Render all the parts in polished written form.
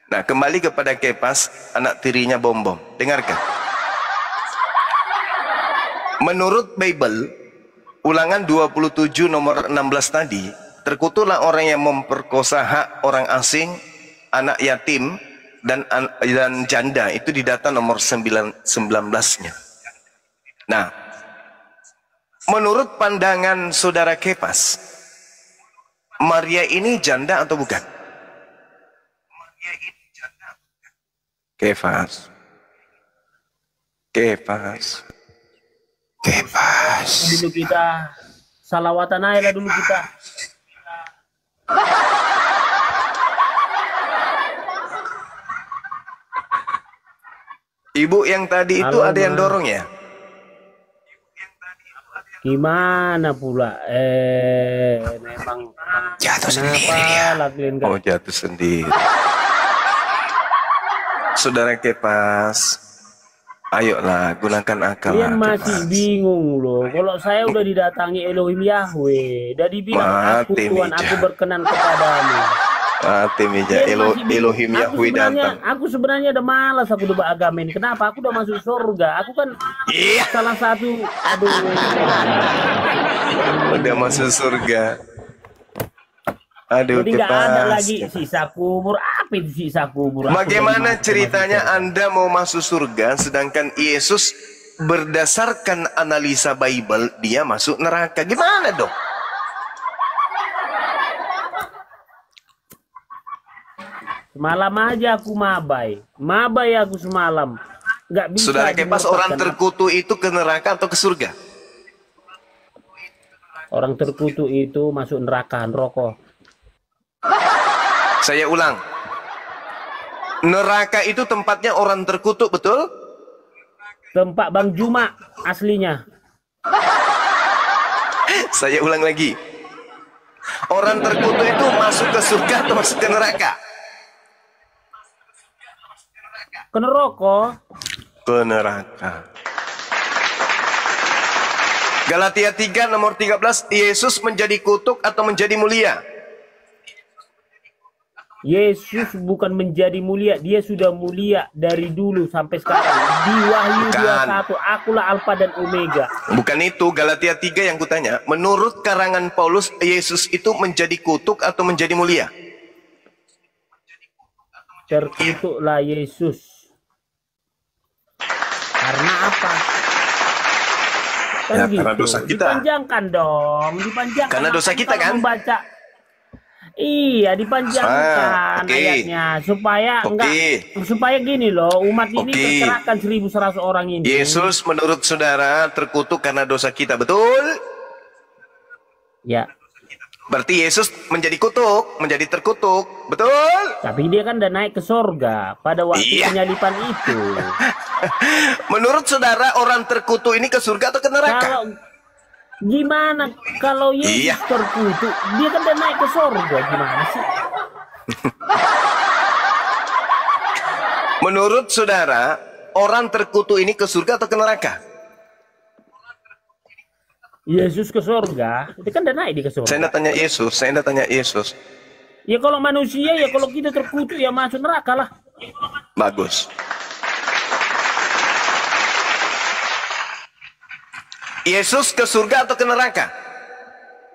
Nah, kembali kepada Kepas, anak tirinya Bom Bom. Dengarkan. Menurut Bible, Ulangan 27 nomor 16 tadi, terkutuklah orang yang memperkosa hak orang asing, anak yatim, dan janda. Itu di data nomor 19-nya. Nah, menurut pandangan saudara Kepas, Maria ini janda atau bukan? Kepas. Dulu kita salawatan aja lah dulu kita. Ibu yang tadi itu Halo, ada yang dorong ya? Gimana pula? Memang Jatuh sendiri dia. Oh, jatuh sendiri. Saudara Kepas, ayolah gunakan akal. Kalian masih bingung loh. Kalau saya udah didatangi Elohim Yahweh, udah dibilang aku Tuhan, aku berkenan kepadamu. Elohim Yahweh datang. Aku sebenarnya udah malas, aku udah beragamin. Kenapa? Aku udah masuk surga. Aku kan salah satu. Aduh. Udah masuk surga. Aduh, jadi nggak ada lagi sisa kubur. Apa itu sisa kubur? Bagaimana ceritanya Anda mau masuk surga sedangkan Yesus berdasarkan analisa Bible dia masuk neraka? Gimana dong? Semalam aja aku mabai aku semalam. Nggak bisa. Saudara Kepas, orang terkutuk itu ke neraka atau ke surga? Orang terkutuk itu masuk neraka, rokok. Saya ulang. Neraka itu tempatnya orang terkutuk, betul? Tempat Bang Juma aslinya. Saya ulang lagi. Orang terkutuk itu masuk ke surga atau masuk ke neraka? Ke neraka. Ke neraka. Galatia 3 nomor 13, Yesus menjadi kutuk atau menjadi mulia? Yesus bukan menjadi mulia, dia sudah mulia dari dulu sampai sekarang. Di Wahyu 21, akulah Alfa dan Omega. Bukan itu, Galatia 3 yang kutanya. Menurut karangan Paulus, Yesus itu menjadi kutuk atau menjadi mulia? Terkutuklah Yesus. Karena apa? Kan Ya, gitu. karena dosa kita. Dipanjangkan dong, dipanjangkan. Karena dosa kita kan? Membaca. Iya, dipanjangkan ayatnya supaya supaya gini loh, umat ini tercerahkan 1.100 orang ini. Yesus menurut saudara terkutuk karena dosa kita, betul? Ya. Berarti Yesus menjadi kutuk, menjadi terkutuk, betul? Tapi dia kan udah naik ke sorga pada waktu penyalipan itu. Menurut saudara orang terkutuk ini ke surga atau ke neraka? Gimana kalau Yesus terkutuk, dia kan udah naik ke sorga, gimana sih? Menurut saudara, orang terkutuk ini ke surga atau ke neraka? Yesus ke sorga, dia kan udah naik di ke sorga. Saya tanya Yesus, Ya kalau manusia, ya kalau kita terkutuk ya masuk neraka lah. Bagus. Yesus ke surga atau ke neraka?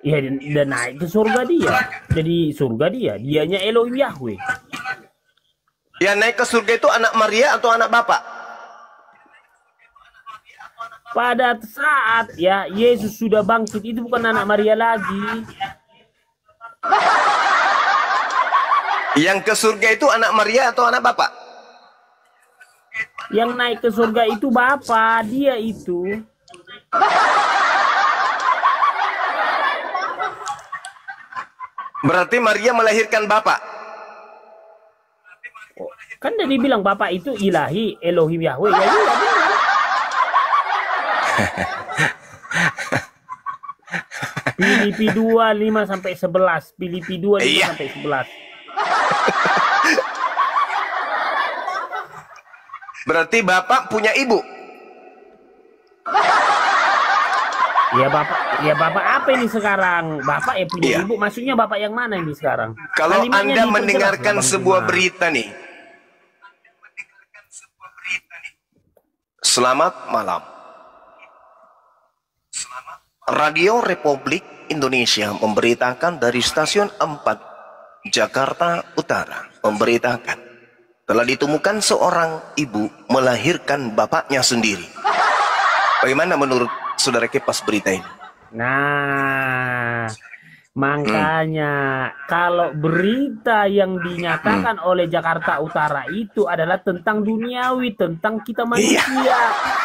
Ya dan naik ke surga dia. Jadi surga dia. Dianya Elohim Yahweh. Yang naik ke surga itu anak Maria atau anak Bapak? Pada saat ya Yesus sudah bangkit, itu bukan anak Maria lagi. Yang ke surga itu anak Maria atau anak Bapak? Yang naik ke surga itu Bapa, dia itu. Berarti Maria melahirkan Bapak. Kan dia dibilang Bapak itu ilahi, Elohim Yahweh. Ya iya benar. Filipi 2:5 sampai 11. Filipi 2:5 sampai 11. Berarti Bapak punya ibu. Ya Bapak apa ini sekarang? Bapak punya ibu, maksudnya Bapak yang mana ini sekarang? Kalau Anda mendengarkan sebuah berita nih, Selamat malam. Radio Republik Indonesia memberitakan dari stasiun 4 Jakarta Utara memberitakan telah ditemukan seorang ibu melahirkan bapaknya sendiri. Bagaimana menurut saudara Kepas berita ini? Nah, makanya kalau berita yang dinyatakan oleh Jakarta Utara itu adalah tentang duniawi, tentang kita manusia,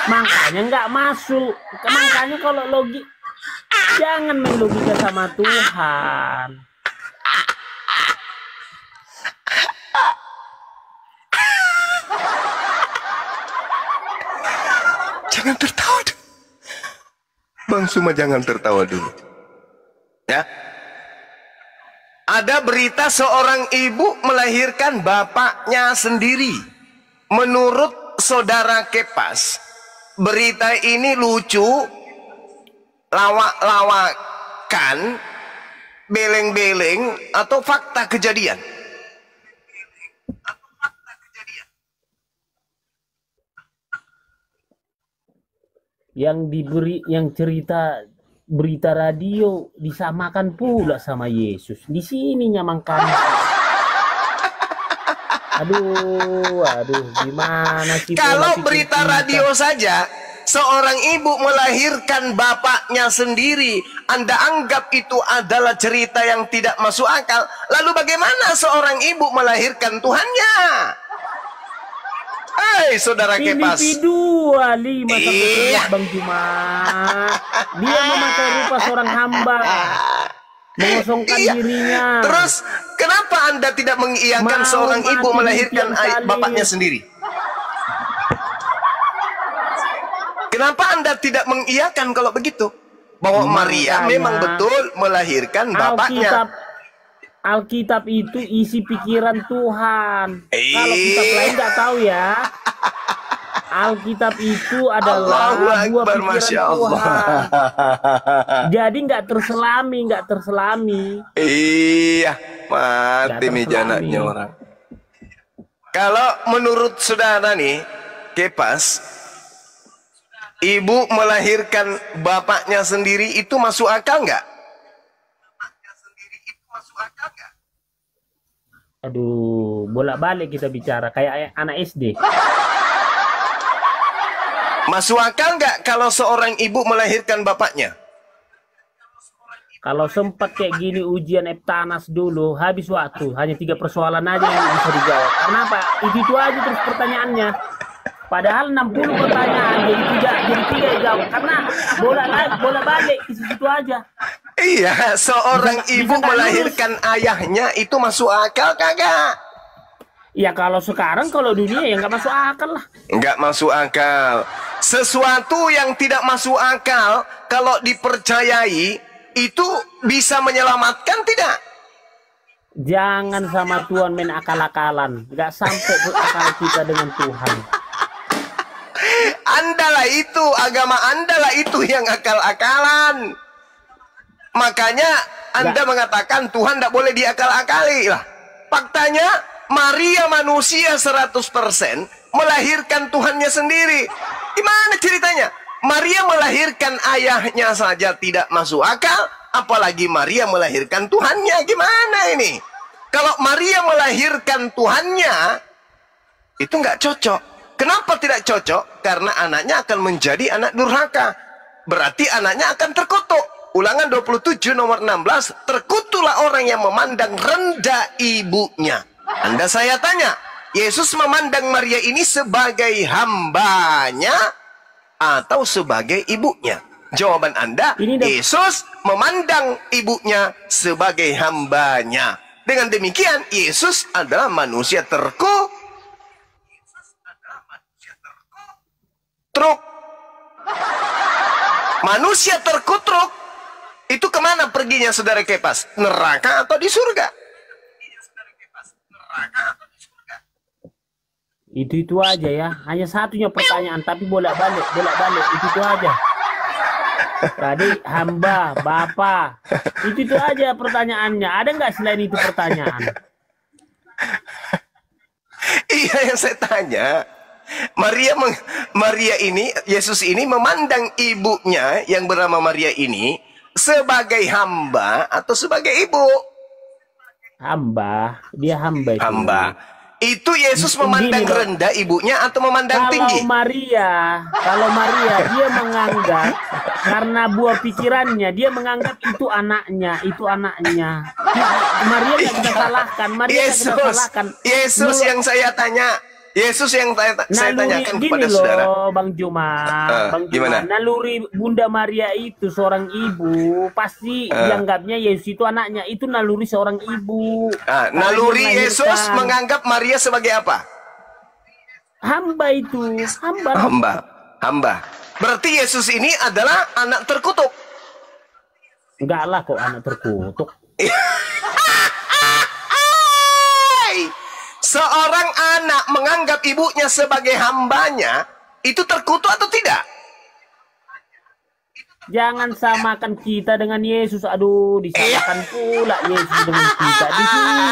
makanya nggak masuk. Makanya kalau jangan main logika sama Tuhan. Jangan tertawa dulu. Bang Suma, jangan tertawa dulu. Ya. Ada berita seorang ibu melahirkan bapaknya sendiri. Menurut saudara Kepas, berita ini lucu, lawak-lawakan, beleng-beleng, atau fakta kejadian? Yang cerita berita radio disamakan pula sama Yesus. Di sini nyamangkan. Aduh, gimana sih? Kalau berita radio saja, seorang ibu melahirkan bapaknya sendiri, Anda anggap itu adalah cerita yang tidak masuk akal. Lalu bagaimana seorang ibu melahirkan Tuhannya? Hai, saudara Kepas. Individu 5 sampai Bang Juma. Dia memakai rupa seorang hamba, mengosongkan dirinya. Terus kenapa Anda tidak mengiyakan seorang ibu melahirkan bapaknya sendiri? Kenapa Anda tidak mengiyakan kalau begitu? Bahwa Maria memang betul melahirkan bapaknya. Alkitab itu isi pikiran Tuhan. Kalau kitab lain nggak tahu ya. Alkitab itu adalah buah pikiran Tuhan. Jadi nggak terselami. Iya, mati mejananya orang. Kalau menurut saudara nih, Kepas, ibu melahirkan bapaknya sendiri itu masuk akal nggak? Aduh, bolak-balik kita bicara kayak anak SD. Masuk akal nggak kalau seorang ibu melahirkan bapaknya? Kalau sempat kayak gini ujian Eptanas dulu, habis waktu. Hanya 3 persoalan aja yang bisa dijawab. Karena apa? Itu aja terus pertanyaannya. Padahal 60 pertanyaan, jadi 3 jawab. Karena bolak-balik di situ aja. Iya, seorang ibu melahirkan ayahnya itu masuk akal kagak? Ya kalau sekarang, kalau dunia ya nggak masuk akal lah. Nggak masuk akal. Sesuatu yang tidak masuk akal kalau dipercayai itu bisa menyelamatkan tidak? Jangan sama Tuhan main akal-akalan. Nggak sampai akal kita dengan Tuhan. Andalah itu, agama Andalah itu yang akal-akalan. Makanya Anda mengatakan Tuhan tidak boleh diakal-akali lah. Faktanya Maria manusia 100% melahirkan Tuhannya sendiri. Gimana ceritanya? Maria melahirkan ayahnya saja tidak masuk akal, apalagi Maria melahirkan Tuhannya. Gimana ini? Kalau Maria melahirkan Tuhannya, itu nggak cocok. Kenapa tidak cocok? Karena anaknya akan menjadi anak durhaka. Berarti anaknya akan terkutuk. Ulangan 27 nomor 16, terkutuklah orang yang memandang rendah ibunya. Anda saya tanya, Yesus memandang Maria ini sebagai hambanya atau sebagai ibunya? Jawaban Anda, Yesus memandang ibunya sebagai hambanya. Dengan demikian, Yesus adalah manusia terkutuk. Manusia terkutuk. Itu kemana perginya saudara Kepas? Neraka atau di surga? Itu aja ya. Hanya satunya pertanyaan, tapi bolak-balik itu aja. Tadi hamba, bapa, itu aja pertanyaannya. Ada nggak selain itu pertanyaan? Iya, yang saya tanya, Maria ini, Yesus ini memandang ibunya yang bernama Maria ini sebagai hamba atau sebagai ibu? Hamba, dia hamba itu. Hamba. Itu Yesus memandang Gini, rendah ibunya atau memandang tinggi? Kalau Maria dia menganggap karena buah pikirannya dia menganggap itu anaknya. Maria nggak bisa salahkan. Yesus yang saya tanya. Yesus yang saya tanyakan kepada saudara. Bang Juma, gimana? Naluri Bunda Maria itu seorang ibu, pasti dianggapnya Yesus itu anaknya. Itu naluri seorang ibu. Naluri Yesus menganggap Maria sebagai apa? Hamba itu, hamba. Berarti Yesus ini adalah anak terkutuk. Enggak lah kok anak terkutuk. Seorang anak menganggap ibunya sebagai hambanya, itu terkutuk atau tidak? Jangan samakan kita dengan Yesus. Aduh, disamakan pula Yesus dengan kita. Di sini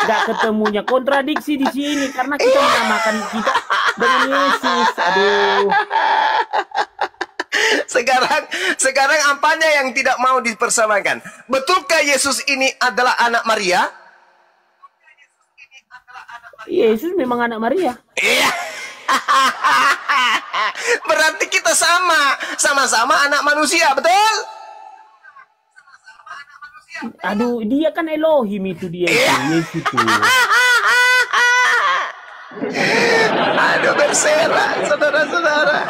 nggak ketemunya kontradiksi di sini karena kita menamakan kita dengan Yesus. Aduh. Sekarang apanya yang tidak mau dipersamakan? Betulkah Yesus ini adalah anak Maria? Yesus memang anak Maria. Iya. Berarti kita sama-sama anak manusia, betul? Aduh, dia kan Elohim itu dia. Yesus itu. Aduh, berserak, saudara-saudara.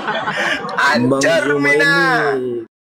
Hancur, Mina.